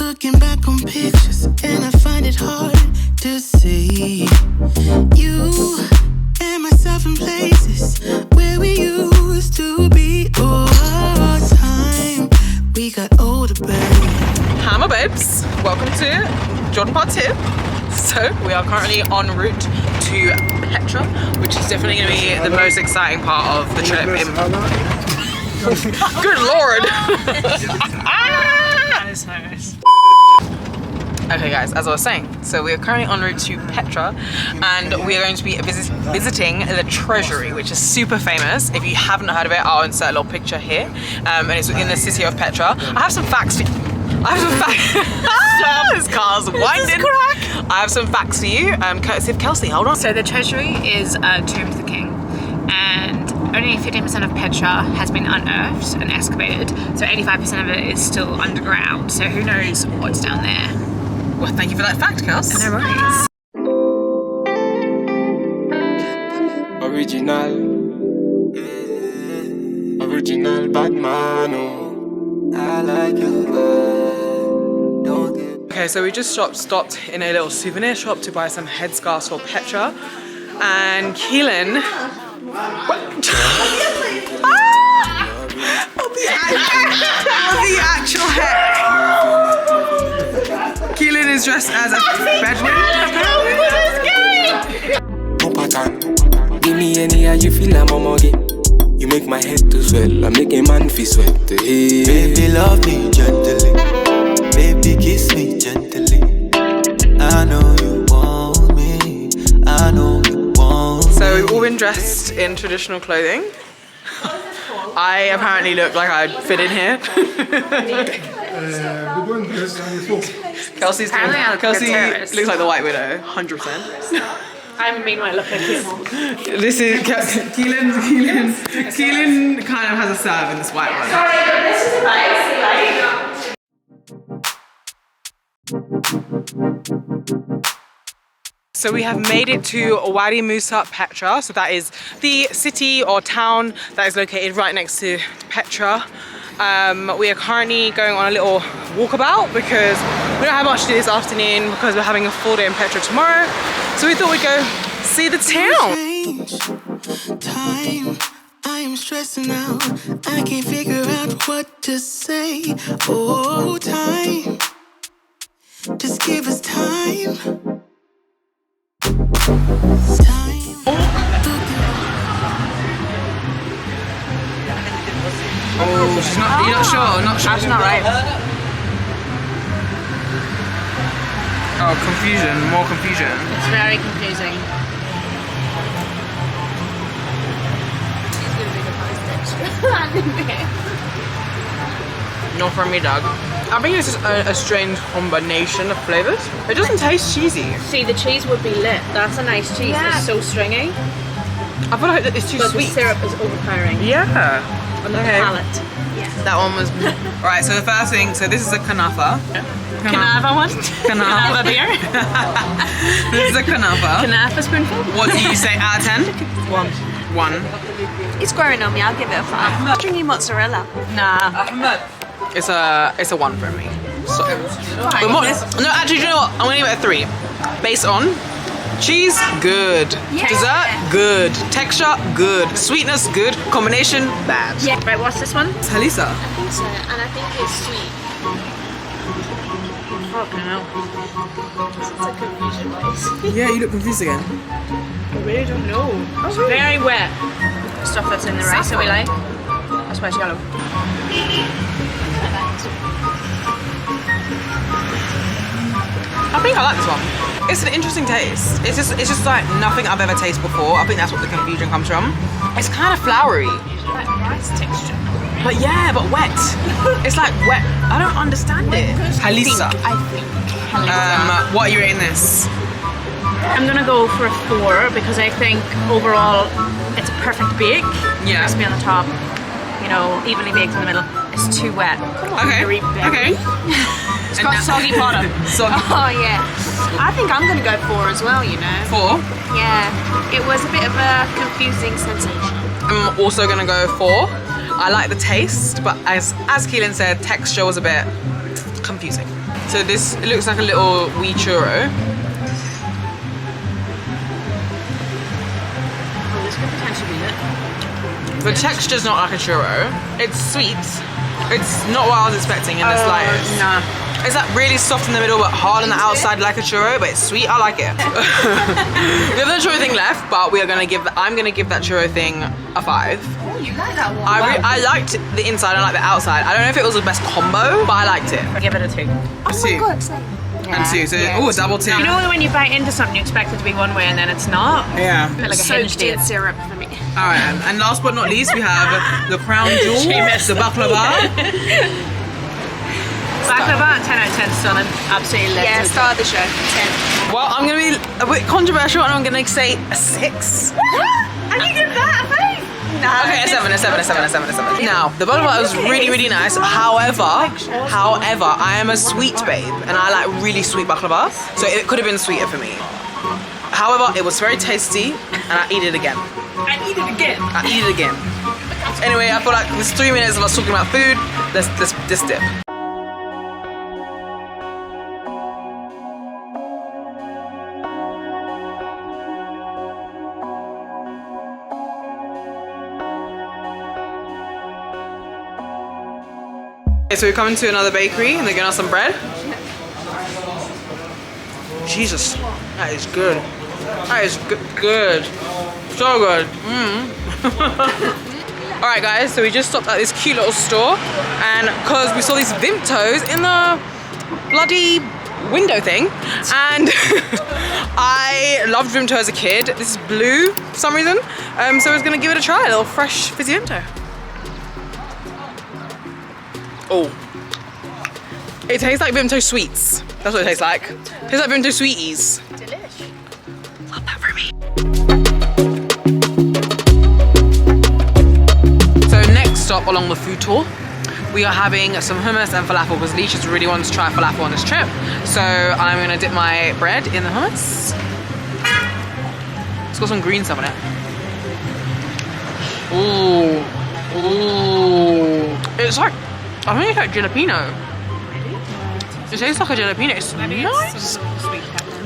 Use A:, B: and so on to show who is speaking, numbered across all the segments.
A: looking back on pictures and I find it hard to see you and myself in places where we used to be. Oh, time we got older, baby.
B: Hi, my babes. Welcome to Jordan Part 2. So we are currently en route to Petra, which is definitely going to be the most exciting part of the trip. Good lord!
C: That is nice.
B: Okay guys, as I was saying, so we are currently en route to Petra and we are going to be visiting the treasury, which is super famous. If you haven't heard of it, I'll insert a little picture here. And it's in the city of Petra. I have some facts for you. This car's winding. I have some facts for you, courtesy of Kelsey. Hold on.
C: So the treasury is a tomb of the king, and only 15% of Petra has been unearthed and excavated, so 85% of it is still underground, so who knows what's down there.
B: Well, thank you for that fact, Kels.
C: No worries.
D: Original bad man, oh. I like you, don't get.
B: Okay, so we just stopped in a little souvenir shop to buy some headscarves for Petra, and Keelan. What the actual heck? Keelan is dressed as a Bedouin.
D: No pattern. Give me any how you feel, I'm on again. You make my head to swell, I make a man feel sweat. Hey. Baby, love me gently. Baby, kiss me gently. I know you want me. I know you want me.
B: So we've all been dressed in traditional clothing. I apparently look like I'd fit in here. Kelsey looks like the White Widow, 100%.
C: I mean, I look like you.
B: This is Keelan kind of has a serve in this white one.
C: Sorry, but this is
B: So we have made it to Wadi Musa, Petra. So that is the city or town that is located right next to Petra. We are currently going on a little walkabout because we don't have much to do this afternoon because we're having a full day in Petra tomorrow. So we thought we'd go see the town.
A: Time, I am stressing out. I can't figure out what to say. Oh, time, just give us time.
B: Oh, she's not, you're not sure? Not sure.
C: That's not right.
B: Oh, confusion, more confusion.
C: It's very confusing.
B: Not for me, dog. I think it's just a strange combination of flavors. It doesn't taste cheesy.
C: See, the cheese would be lit. That's a nice cheese.
E: Yeah.
C: It's so stringy.
B: I feel like it's too
C: But
B: sweet.
C: the syrup is overpowering
B: Yeah.
C: on the
B: Okay.
C: palate.
B: That one was. Right, so the first thing, so this is a kanafa.
C: Can I have one? Can I have a beer?
B: This is a kanafa.
C: Can I have a spoonful?
B: What do you say out of 10? 1. 1.
E: It's growing on me, I'll give it a 5. Stringy mozzarella.
C: Nah.
B: It's a 1 for me. So, but more, no, actually, do you know what? I'm gonna give it a 3. Based on cheese, good.
E: Yeah.
B: Dessert, good. Texture, good. Sweetness, good. Combination, bad.
C: Yeah. Right, what's this one?
B: It's Halisa.
E: I think so, and I think it's sweet.
C: Fucking hell.
E: It's a confusion place.
B: Yeah, you look confused again.
C: I really don't know. It's very wet. Stuff that's in the rice that we like. That's why it's yellow.
B: I think I like this one. It's an interesting taste. It's just like nothing I've ever tasted before. I think that's what the confusion comes from. It's kind of flowery.
C: Like rice texture.
B: But yeah, but wet. It's like wet. I don't understand it. Halisa.
E: I think.
B: What are you rating this?
C: I'm gonna go for a 4 because I think overall it's a perfect bake.
B: Yeah.
C: Crispy on the top, you know, evenly baked in the middle. It's too wet.
B: Okay.
C: Very berry.
B: Okay.
C: It's got soggy bottom.
E: Oh yeah. I think I'm gonna go 4 as well, you know.
B: 4.
E: Yeah. It was a bit of a confusing sensation.
B: I'm also gonna go 4. I like the taste, but as Keelan said, texture was a bit confusing. So this, it looks like a little wee churro.
C: Oh, this could potentially be it.
B: The texture's not like a churro. It's sweet. It's not what I was expecting in the slightest.
C: Nah.
B: It's like really soft in the middle but hard on the outside like a churro, but it's sweet. I like it. We have the churro thing left, but we are gonna give. I'm gonna give that churro thing a 5.
C: Oh, you like that one?
B: I liked the inside. I like the outside. I don't know if it was the best combo, but I liked it.
C: I give it a 2.
B: Two. And 2. So oh, double 2.
C: You know when you bite into something you expect it to be one way and then it's not?
B: Yeah.
C: Like a
E: Soaked
C: hinge
E: in syrup for me.
B: All right, and last but not least, we have the crown jewel, the baklava.
C: Baklava, 10 out of 10 stunning. Absolutely lit.
E: Yeah, start of the show. 10.
B: Well, I'm gonna be a bit controversial, and I'm gonna say a 6.
C: And you give that a 5? No.
B: Okay, a 7. Now, the baklava was really, really nice. However, I am a sweet babe, and I like really sweet baklava, so it could have been sweeter for me. However, it was very tasty, and I eat it again.
C: I eat it again.
B: Anyway, I feel like this 3 minutes of us talking about food. Let's dip. Okay, so we're coming to another bakery and they're giving us some bread. Jesus, that is good. That is good. So good. Alright guys, so we just stopped at this cute little store and because we saw these Vimtos in the bloody window thing and I loved Vimto as a kid. This is blue for some reason. So I was gonna give it a try, a little fresh fizzy Vimto. Oh, it tastes like Vimto sweets. That's what it tastes like. It tastes like Vimto sweeties.
C: Delish.
B: Love that for me. So next stop along the food tour, we are having some hummus and falafel because Leach just really wants to try falafel on this trip. So I'm gonna dip my bread in the hummus. It's got some green stuff in it. Ooh, ooh. It's like, I think it's like jalapeno. It tastes like a jalapeno. It's nice.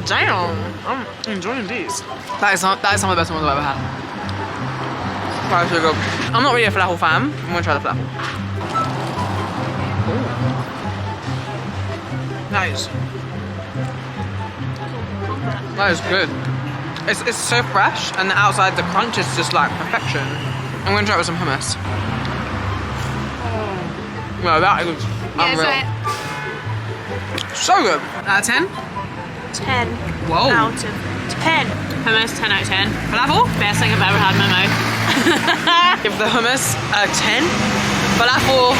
B: Damn, I'm enjoying these. That is some of the best ones I've ever had. That is so good. I'm not really a falafel fan. I'm gonna try the falafel. Ooh. That is good. It's so fresh, and the outside, the crunch is just like perfection. I'm gonna try it with some hummus. No, that is unreal. So good. Out of 10?
E: 10
B: Whoa.
E: out of 10.
C: Hummus, 10 out of 10.
B: Falafel?
C: Best thing I've ever had in my mouth.
B: Give the hummus a 10. Falafel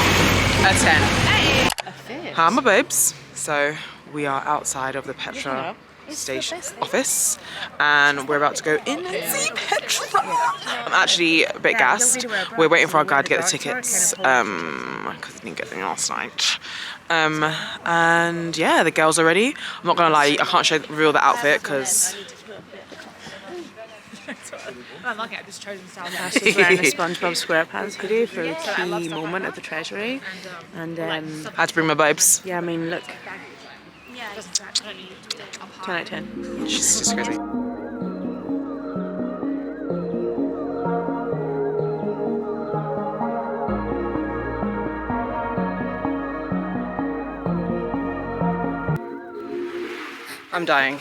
B: a 10.
C: Hey. A fish.
B: Hi, my babes. So we are outside of the Petra station office and we're about to go in and see Petra. I'm actually a bit gassed. We're waiting for our guide to get the tickets because he didn't get them last night. And yeah, the girls are ready. I'm not gonna lie, I can't reveal the outfit because
C: I'm lucky I've just chosen style.
E: Ash is wearing a SpongeBob SquarePants hoodie for the key moment at the Treasury. And
B: I had to bring my babes.
E: yeah, I mean, look, 10 out of 10.
B: She's just crazy. I'm dying.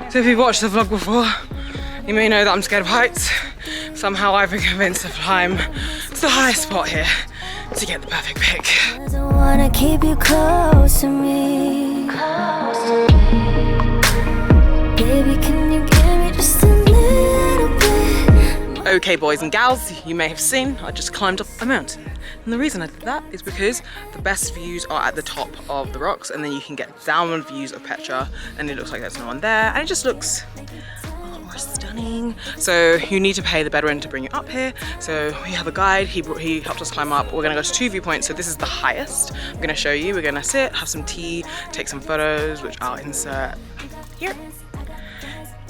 B: So if you've watched the vlog before, you may know that I'm scared of heights. Somehow I've been convinced to climb to the highest spot here to get the perfect pic.
F: I don't wanna keep you close to me. Baby, can you give me just a little bit?
B: Okay, boys and gals, you may have seen I just climbed up a mountain. And the reason I did that is because the best views are at the top of the rocks and then you can get downward views of Petra and it looks like there's no one there and it just looks a lot more stunning. So you need to pay the Bedouin to bring you up here. So we have a guide, he helped us climb up. We're gonna go to 2 viewpoints. So this is the highest. I'm gonna show you. We're gonna sit, have some tea, take some photos, which I'll insert here.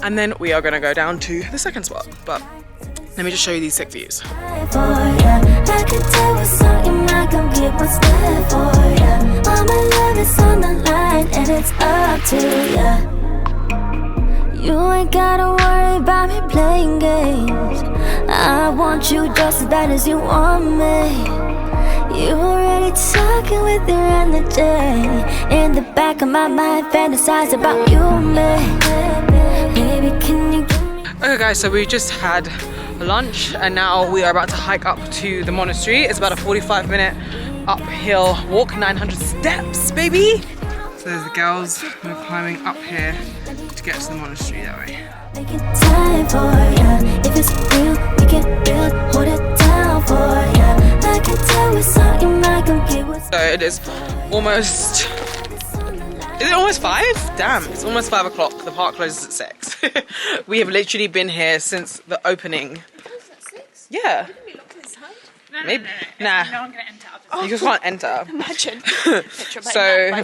B: And then we are gonna go down to the second spot. But let me just show you these sick views.
F: I can tell what's on your mind, come get what's there for ya. When it's on the line and it's up to ya. You ain't gotta worry about me playing games. I want you just as bad as you want me. You already talking with your energy. In the back of my mind, fantasize about you and me. Baby, can you give me...
B: Okay guys, so we just had lunch and now we are about to hike up to the monastery. It's about a 45-minute uphill walk, 900 steps, baby. So there's the girls, we're climbing up here to get to the monastery that way.
F: Making time for ya. If it's real, we can build, hold it down for ya. I can tell it's something I can get with.
B: So it is almost... Is it almost 5? Damn, it's almost 5 o'clock. The park closes at 6. We have literally been here since the opening. Yeah. Maybe. Nah.
C: No one can enter.
B: You just can't enter.
C: Imagine.
B: So,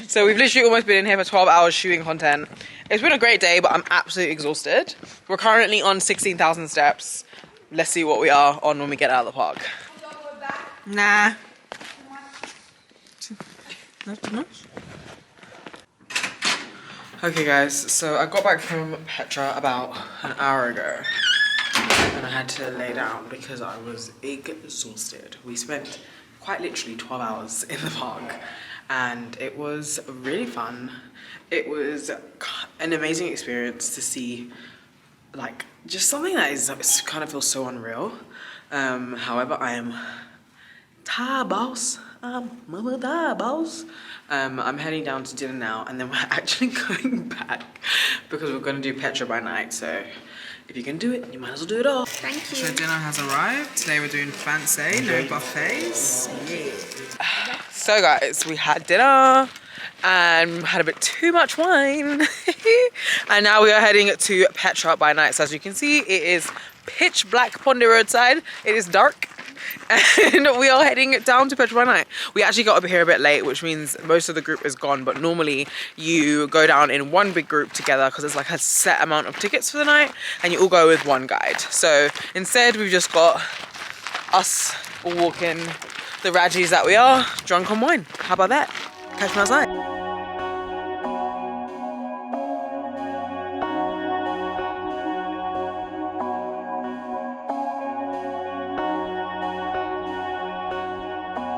B: so we've literally almost been in here for 12 hours shooting content. It's been a great day, but I'm absolutely exhausted. We're currently on 16,000 steps. Let's see what we are on when we get out of the park. Nah. Not too much. Okay guys, so I got back from Petra about an hour ago. And I had to lay down because I was exhausted. We spent quite literally 12 hours in the park and it was really fun. It was an amazing experience to see, like, just something that is kind of feels so unreal. However, I am tired, boss. I'm heading down to dinner now and then we're actually going back because we're going to do Petra by night. So if you can do it, you might as well do it all. Thank you. So dinner has arrived. Today we're doing fancy, no buffets. Yeah. So guys, we had dinner and had a bit too much wine. And now we are heading to Petra by night. So as you can see, it is pitch black Pondy roadside. It is dark. And we are heading down to Petra by night. We actually got up here a bit late, which means most of the group is gone, but normally you go down in one big group together because there's like a set amount of tickets for the night and you all go with one guide. So instead we've just got us all walking the Rajis that we are, drunk on wine. How about that? Catch me outside.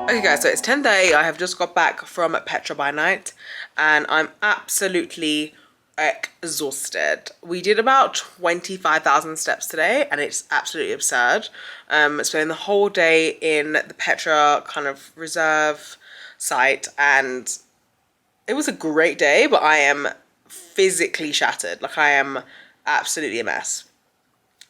B: Okay guys, so it's 10:30. I have just got back from Petra by night and I'm absolutely exhausted. We did about 25,000 steps today and it's absolutely absurd. Spending the whole day in the Petra kind of reserve site and it was a great day, but I am physically shattered. Like I am absolutely a mess.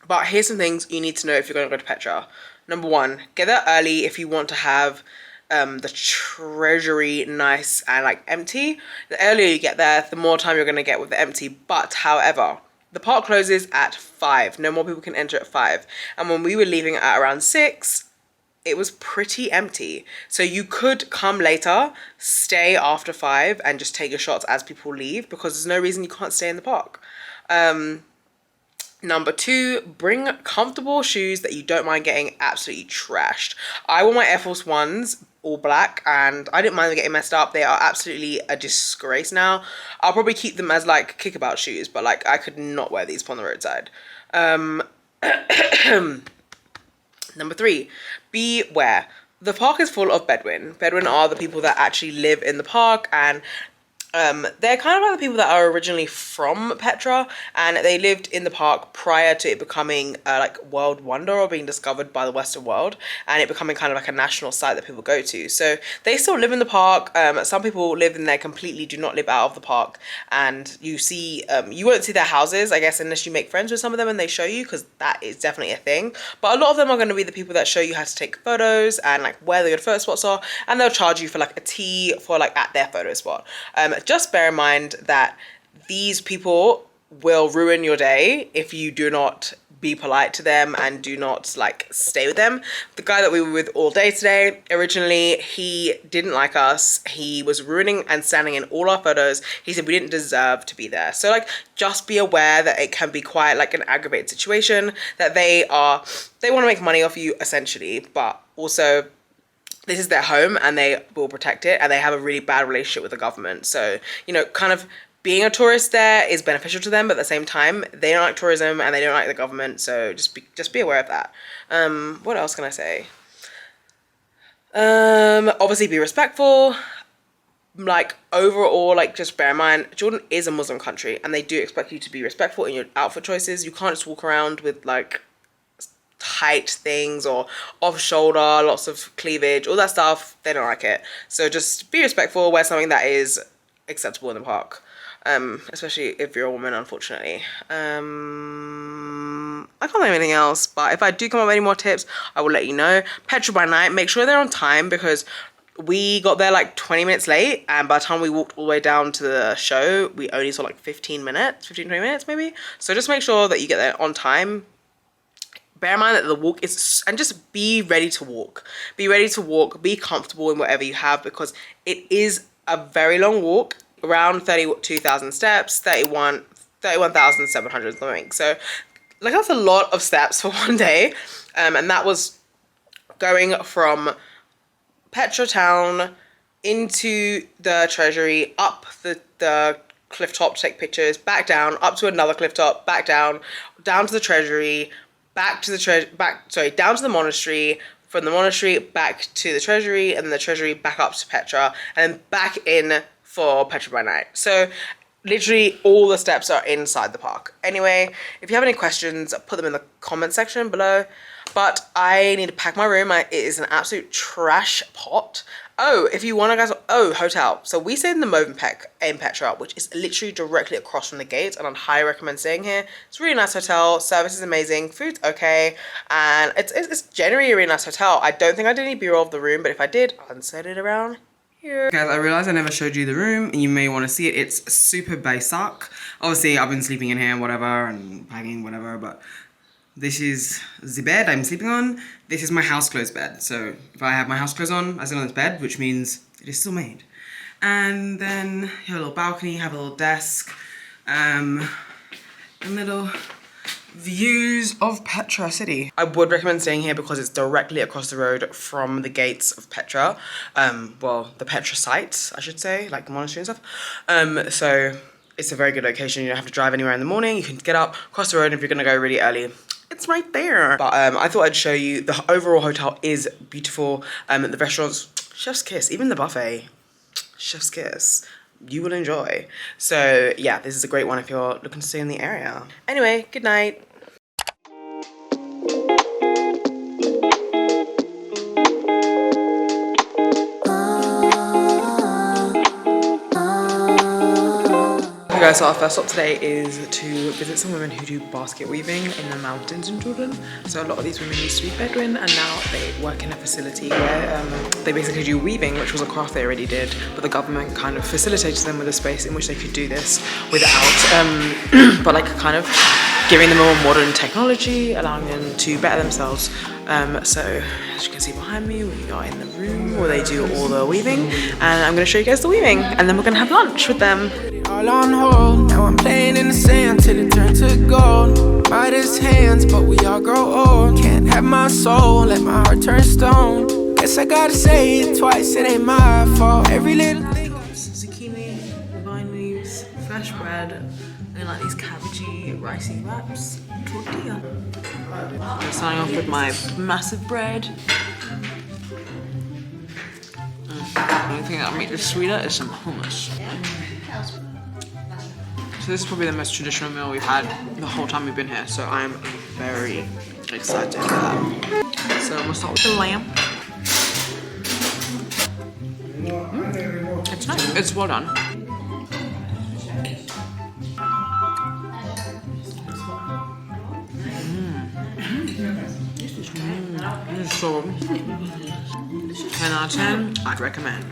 B: But here's some things you need to know if you're going to go to Petra. Number one, get there early if you want to have the treasury nice and like empty. The earlier you get there, the more time you're going to get with the empty. But however, the park closes at 5. No more people can enter at 5. And when we were leaving at around 6, it was pretty empty. So you could come later, stay after 5 and just take your shots as people leave because there's no reason you can't stay in the park. Number 2, bring comfortable shoes that you don't mind getting absolutely trashed. I wore my Air Force Ones, all black, and I didn't mind them getting messed up. They are absolutely a disgrace now. I'll probably keep them as like kickabout shoes, but like I could not wear these upon the roadside. Number 3, beware. The park is full of Bedouin. Bedouin are the people that actually live in the park and they're kind of like the people that are originally from Petra and they lived in the park prior to it becoming like world wonder or being discovered by the Western world and it becoming kind of like a national site that people go to. So they still live in the park. Some people live in there completely, do not live out of the park, and you see you won't see their houses, I guess, unless you make friends with some of them and they show you, because that is definitely a thing. But a lot of them are going to be the people that show you how to take photos and like where the good photo spots are, and they'll charge you for like a tea for like at their photo spot. Just bear in mind that these people will ruin your day if you do not be polite to them and do not like stay with them. The guy that we were with all day today, originally he didn't like us. He was ruining and standing in all our photos. He said we didn't deserve to be there. So like just be aware that it can be quite like an aggravated situation, that they want to make money off you essentially, but also this is their home and they will protect it, and they have a really bad relationship with the government. So, you know, kind of being a tourist there is beneficial to them, but at the same time, they don't like tourism and they don't like the government. So just be aware of that. What else can I say? Obviously be respectful. Like overall, like just bear in mind, Jordan is a Muslim country and they do expect you to be respectful in your outfit choices. You can't just walk around with like tight things or off shoulder, lots of cleavage, all that stuff. They don't like it. So just be respectful, wear something that is acceptable in the park. Especially if you're a woman, unfortunately. I can't think of anything else, but if I do come up with any more tips, I will let you know. Petra by night, make sure they're on time, because we got there like 20 minutes late, and by the time we walked all the way down to the show, we only saw like 20 minutes maybe. So just make sure that you get there on time. Bear in mind that the walk is, and just be ready to walk. Be ready to walk, be comfortable in whatever you have, because it is a very long walk, around 32,000 steps, 31,700 something. So like that's a lot of steps for one day. And that was going from Petra town into the treasury, up the cliff top to take pictures, back down, up to another cliff top, back down to the treasury, down to the monastery, from the monastery back to the treasury, and then the treasury back up to Petra, and then back in for Petra by night. So literally all the steps are inside the park. Anyway, if you have any questions, put them in the comment section below. But I need to pack my room. It is an absolute trash pot. Oh, if you want to guys, hotel. So we stayed in the Movenpick in Petra, which is literally directly across from the gates, and I'd highly recommend staying here. It's a really nice hotel. Service is amazing. Food's okay. And it's generally a really nice hotel. I don't think I did any B-roll of the room, but if I did, I'll insert it around here. Guys, I realized I never showed you the room, and you may want to see it. It's super basic. Obviously, I've been sleeping in here and whatever, and packing whatever, but this is the bed I'm sleeping on. This is my house clothes bed. So if I have my house clothes on, I sit on this bed, which means it is still made. And then you have a little balcony, have a little desk, and little views of Petra city. I would recommend staying here because it's directly across the road from the gates of Petra. Well, the Petra site, I should say, like the monastery and stuff. So it's a very good location. You don't have to drive anywhere in the morning. You can get up, cross the road, and if you're gonna go really early, it's right there. But I thought I'd show you. The overall hotel is beautiful. The restaurants, chef's kiss. Even the buffet, chef's kiss. You will enjoy. So yeah, this is a great one if you're looking to stay in the area. Anyway, good night. Okay guys, so our first stop today is to visit some women who do basket weaving in the mountains in Jordan. So a lot of these women used to be Bedouin, and now they work in a facility where they basically do weaving, which was a craft they already did, but the government kind of facilitated them with a space in which they could do this without, but like kind of giving them a more modern technology, allowing them to better themselves. So as you can see behind me, we are in the room where they do all the weaving, and I'm going to show you guys the weaving, and then we're going to have lunch with them.
A: All on hold, now I'm playing in the sand till it turns to gold. Midas hands, but we all grow old. Can't have my soul, let my heart turn stone. Guess I gotta say it twice, it ain't my fault. Every little thing.
E: Zucchini, vine leaves, fresh bread, and like these cabbagey, ricey wraps, tortilla. I'm starting off with my massive bread. The only thing that'll make this sweeter is some hummus. So this is probably the most traditional meal we've had the whole time we've been here, so I'm very excited for that. So we'll start with the lamb. It's nice, it's well done. This is so good. 10 out of 10, I'd recommend.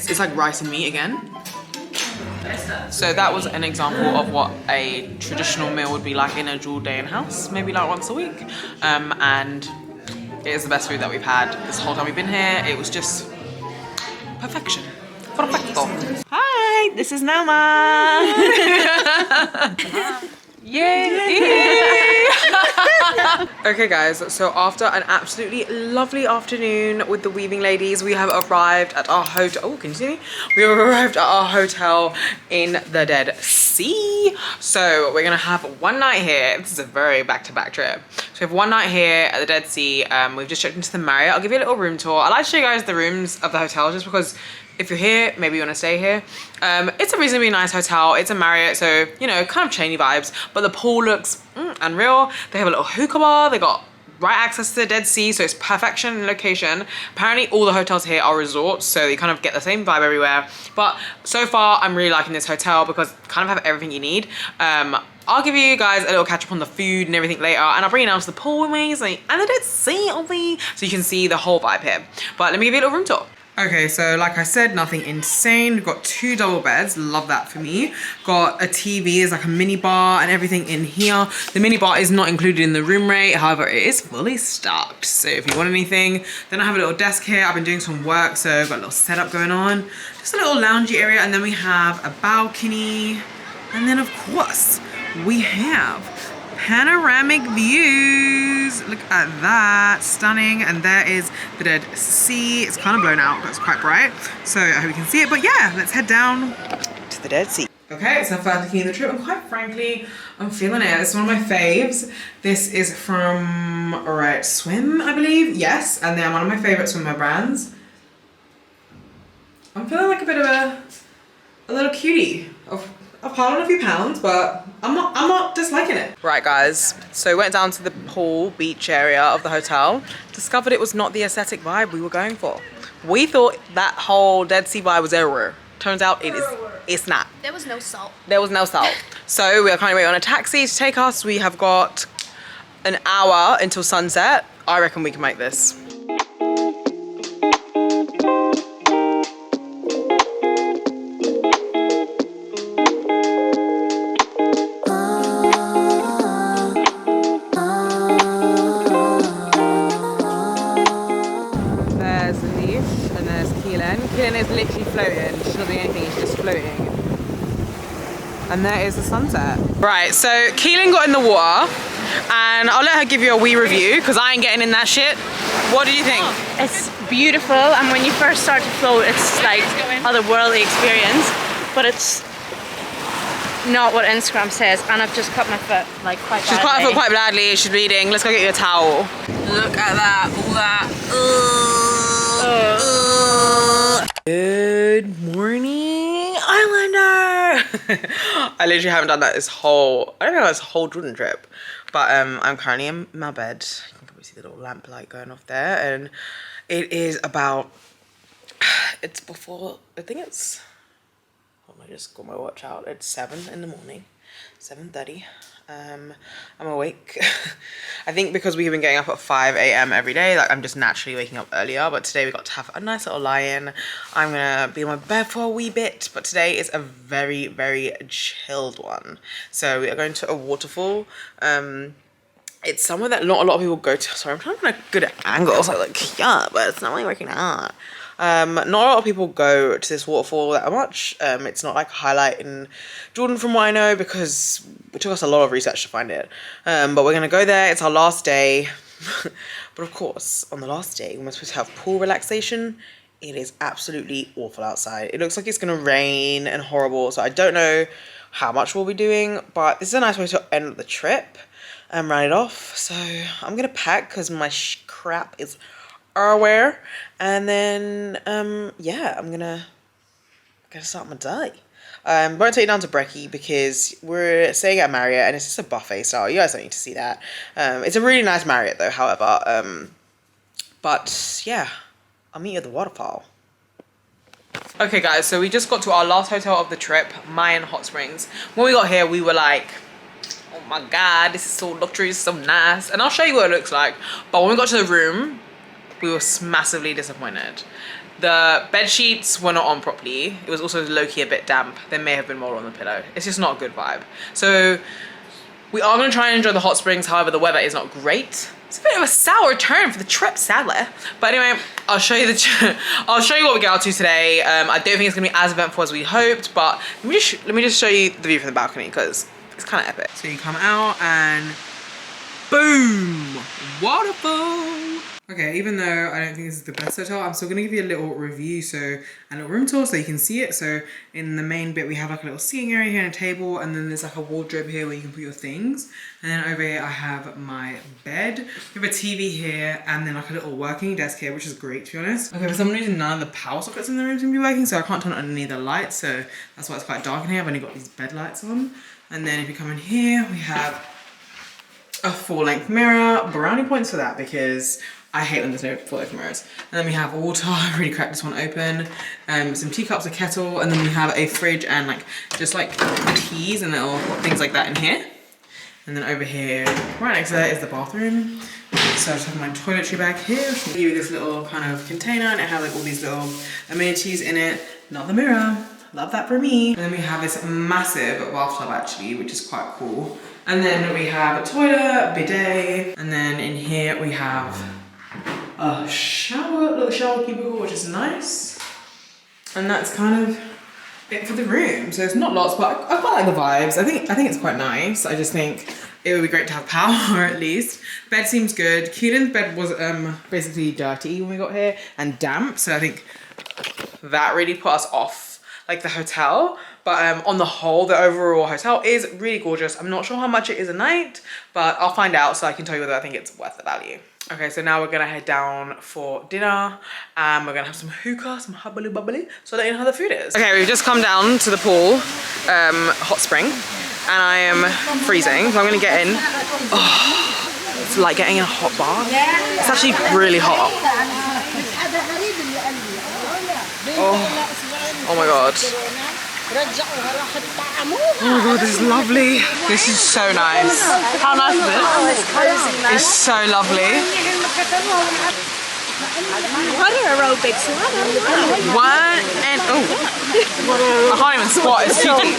E: It's like rice and meat again. So that was an example of what a traditional meal would be like in a Jordan house, maybe like once a week. And it is the best food that we've had this whole time we've been here. It was just perfection. Perfecto. Hi, this is Nama. Yay!
B: Okay guys, so after an absolutely lovely afternoon with the weaving ladies, we have arrived at our hotel. Oh, can you see me? We have arrived at our hotel in the Dead Sea. So we're gonna have one night here. This is a very back-to-back trip. So we have one night here at the Dead Sea. We've just checked into the Marriott. I'll give you a little room tour. I like to show you guys the rooms of the hotel just because if you're here, maybe you want to stay here. It's a reasonably nice hotel. It's a Marriott, so, you know, kind of chainy vibes, but the pool looks unreal. They have a little hookah bar. They got right access to the Dead Sea, so it's perfection in location. Apparently all the hotels here are resorts, so you kind of get the same vibe everywhere. But so far, I'm really liking this hotel because you kind of have everything you need. I'll give you guys a little catch up on the food and everything later, and I'll bring you down to the pool with me, so, and the Dead Sea, obviously, so you can see the whole vibe here. But let me give you a little room tour. Okay, so like I said, nothing insane. We've got 2 double beds, love that for me. Got a TV, there's like a mini bar and everything in here. The mini bar is not included in the room rate, however, it is fully stocked. So if you want anything, then I have a little desk here. I've been doing some work, so I've got a little setup going on. Just a little loungy area, and then we have a balcony. And then of course, we have panoramic views. Look at that, stunning. And there is the Dead Sea. It's kind of blown out, but it's quite bright, so I hope you can see it. But yeah, let's head down to the Dead Sea. Okay, so first looking at the trip, and quite frankly, I'm feeling it. It's one of my faves. This is from, all right, Swim, I believe. Yes, and they're one of my favorite swimwear brands. I'm feeling like a bit of a little cutie. I've piled on a few pounds, but I'm not disliking it. Right guys, so we went down to the pool beach area of the hotel, discovered it was not the aesthetic vibe we were going for. We thought that whole Dead Sea vibe was everywhere. Turns out it's not.
C: There was no salt.
B: There was no salt. So we are currently waiting on a taxi to take us. We have got an hour until sunset. I reckon we can make this. Keelan is literally floating. She's not doing anything, she's just floating. And there is the sunset. Right, so Keelan got in the water, and I'll let her give you a wee review because I ain't getting in that shit. What do you think?
G: It's beautiful, and when you first start to float, it's like otherworldly experience, but it's not what Instagram says. And I've just cut my foot like quite badly.
B: She's cut her foot quite badly. She's bleeding. Let's go get you a towel. Look at that, all that. Good morning, Islander. I literally haven't done that I don't know, this whole Jordan trip. But I'm currently in my bed. You can probably see the little lamp light going off there, and it is about, it's before, I think it's, I just got my watch out. It's 7 in the morning, 7:30. I'm awake. I think because we've been getting up at 5 a.m. every day, like I'm just naturally waking up earlier, but today we got to have a nice little lie-in. I'm gonna be in my bed for a wee bit, but today is a very, very chilled one. So we are going to a waterfall. It's somewhere that not a lot of people go to. Sorry, I'm trying to find a good angle, so like, yeah, but it's not really working out. Not a lot of people go to this waterfall that much. It's not like a highlight in Jordan from what I know, because it took us a lot of research to find it. But we're gonna go there. It's our last day. But of course, on the last day, we're supposed to have pool relaxation. It is absolutely awful outside. It looks like it's gonna rain and horrible. So I don't know how much we'll be doing, but this is a nice way to end the trip and round it off. So I'm gonna pack because my crap is everywhere. And then, yeah, I'm gonna start my day. Won't take you down to Brekkie because we're staying at Marriott and it's just a buffet style. You guys don't need to see that. It's a really nice Marriott though, however. But yeah, I'll meet you at the waterfall. Okay guys, so we just got to our last hotel of the trip, Mayan Hot Springs. When we got here, we were like, oh my God, this is so luxurious, so nice. And I'll show you what it looks like. But when we got to the room, we were massively disappointed. The bed sheets were not on properly. It was also low-key a bit damp. There may have been mold on the pillow. It's just not a good vibe. So we are gonna try and enjoy the hot springs. However, the weather is not great. It's a bit of a sour turn for the trip, sadly. But anyway, I'll show you what we get out to today. I don't think it's gonna be as eventful as we hoped, but let me just show you the view from the balcony because it's kind of epic. So you come out and boom, waterfall. Okay, even though I don't think this is the best hotel, I'm still gonna give you a little review, so a little room tour so you can see it. So in the main bit, we have like a little seating area here and a table, and then there's like a wardrobe here where you can put your things. And then over here, I have my bed. We have a TV here, and then like a little working desk here, which is great, to be honest. Okay, for some reason, none of the power sockets in the room seem to be working, so I can't turn on any of the lights, so that's why it's quite dark in here. I've only got these bed lights on. And then if you come in here, we have a full-length mirror. Brownie points for that because I hate when there's no full-length mirrors. And then we have water. I really cracked this one open. Some teacups, a kettle, and then we have a fridge and like just like teas and little things like that in here. And then over here, right next to that is the bathroom. So I just have my toiletry bag here, which will give you this little kind of container, and it has like all these little amenities in it. Not the mirror. Love that for me. And then we have this massive bathtub actually, which is quite cool. And then we have a toilet, bidet, and then in here we have a shower, little shower cubicle, which is nice. And that's kind of it for the room. So it's not lots, but I quite like the vibes. I think it's quite nice. I just think it would be great to have power at least. Bed seems good. Keelan's bed was basically dirty when we got here and damp. So I think that really put us off like the hotel. But on the whole, the overall hotel is really gorgeous. I'm not sure how much it is a night, but I'll find out so I can tell you whether I think it's worth the value. Okay, so now we're gonna head down for dinner and we're gonna have some hookah, some hubbly bubbly. So I'll let you know how the food is. Okay, we've just come down to the pool, hot spring, and I am freezing. So I'm gonna get in. Oh, it's like getting in a hot bath. It's actually really hot. Oh my god. Oh my god, this is lovely. This is so nice. How nice is it? It's so lovely.
G: Water aerobics.
B: One and oh, I can't even squat. It's too deep.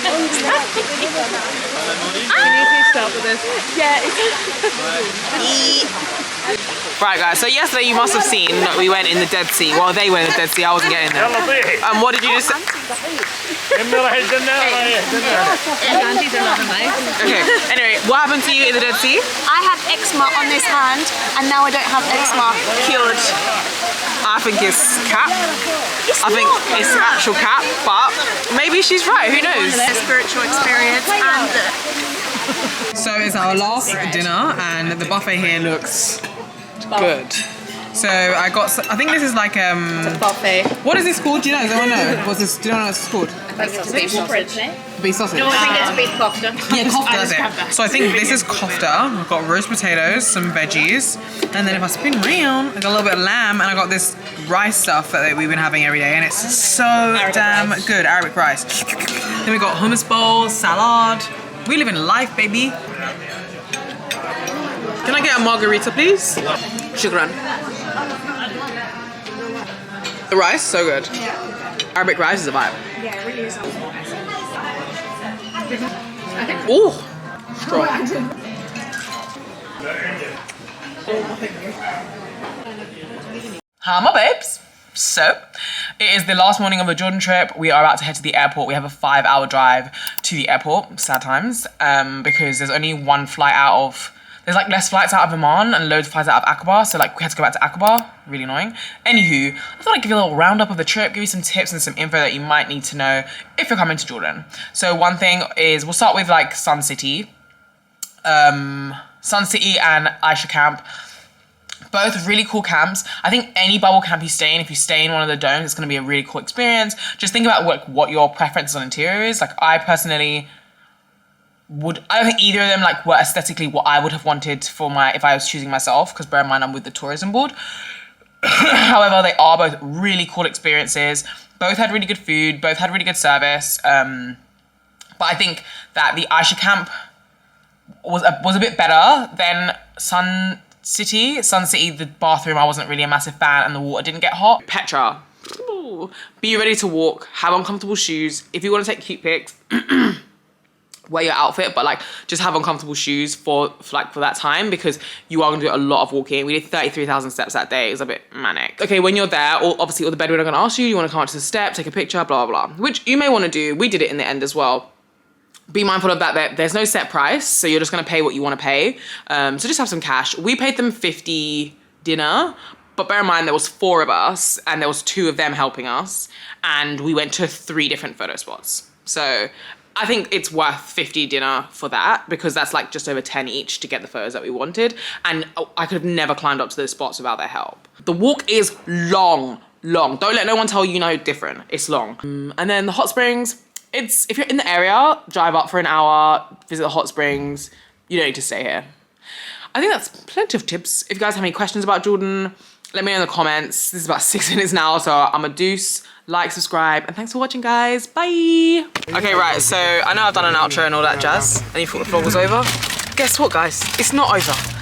G: Can you please start with this? Yeah.
B: Right guys, so yesterday you must have seen that we went in the Dead Sea. Well, they went in the Dead Sea, I wasn't getting there. What did you just say? Okay, anyway, what happened to you in the Dead Sea?
H: I had eczema on this hand, and now I don't have eczema cured.
B: I think it's cap. I think it's actual cap, but maybe she's right, who knows?
H: A spiritual experience, and
B: so it's our last dinner, and the buffet here looks good. So I think this is like
H: it's a buffet.
B: what is this called? Do you know? Does anyone know? What's this? Do you know what it's called?
H: I think it's beef sausage.
B: Beef sausage.
H: No, I think it's beef kofta.
B: Yeah, kofta, that's it. So I think this is kofta. I've got roast potatoes, some veggies, and then if I spin around, I got a little bit of lamb, and I got this rice stuff that we've been having every day, and it's so damn good. Arabic rice. Then we got hummus bowl, salad. We live in life, baby. Can I get a margarita, please? Shukran. The rice, so good. Arabic rice is a vibe.
H: Yeah, it really is.
B: Ooh, strong. Hi, my babes. So, it is the last morning of a Jordan trip. We are about to head to the airport. We have a 5-hour drive to the airport, sad times, because there's only one flight out of... There's like less flights out of Oman and loads of flights out of Aqaba, so like we had to go back to Aqaba, really annoying. Anywho, I thought I'd give you a little roundup of the trip, give you some tips and some info that you might need to know if you're coming to Jordan. So one thing is, we'll start with like Suncity. Suncity and Aicha Camp, both really cool camps. I think any bubble camp you stay in, if you stay in one of the domes, it's gonna be a really cool experience. Just think about what your preferences on interior is. Like I personally, I don't think either of them like were aesthetically what I would have wanted for if I was choosing myself, because bear in mind I'm with the tourism board. However, they are both really cool experiences. Both had really good food, both had really good service. But I think that the Aicha camp was a bit better than Suncity. Suncity, the bathroom, I wasn't really a massive fan, and the water didn't get hot. Petra, be ready to walk, have uncomfortable shoes. If you want to take cute pics, wear your outfit, but like just have uncomfortable shoes for that time, because you are gonna do a lot of walking. We did 33,000 steps that day. It was a bit manic. Okay, when you're there, obviously all the bedroom are gonna ask you want to come up to the step, take a picture, blah, blah, blah, which you may want to do. We did it in the end as well.
E: be mindful of that there's no set price, so you're just gonna pay what you wanna pay. So just have some cash. We paid them $50 dinner, but bear in mind there was 4 of us and there was 2 of them helping us, and we went to 3 different photo spots. So I think it's worth $50 dinner for that, because that's like just over 10 each to get the photos that we wanted. And I could have never climbed up to those spots without their help. The walk is long. Don't let no one tell you no different. It's long. And then the hot springs, if you're in the area, drive up for an hour, visit the hot springs. You don't need to stay here. I think that's plenty of tips. If you guys have any questions about Jordan, let me know in the comments. This is about 6 minutes now, so I'm a deuce. Like, subscribe, and thanks for watching, guys. Bye. Okay, right, so I know I've done an outro and all that jazz, and you thought the vlog was over. Guess what, guys? It's not over.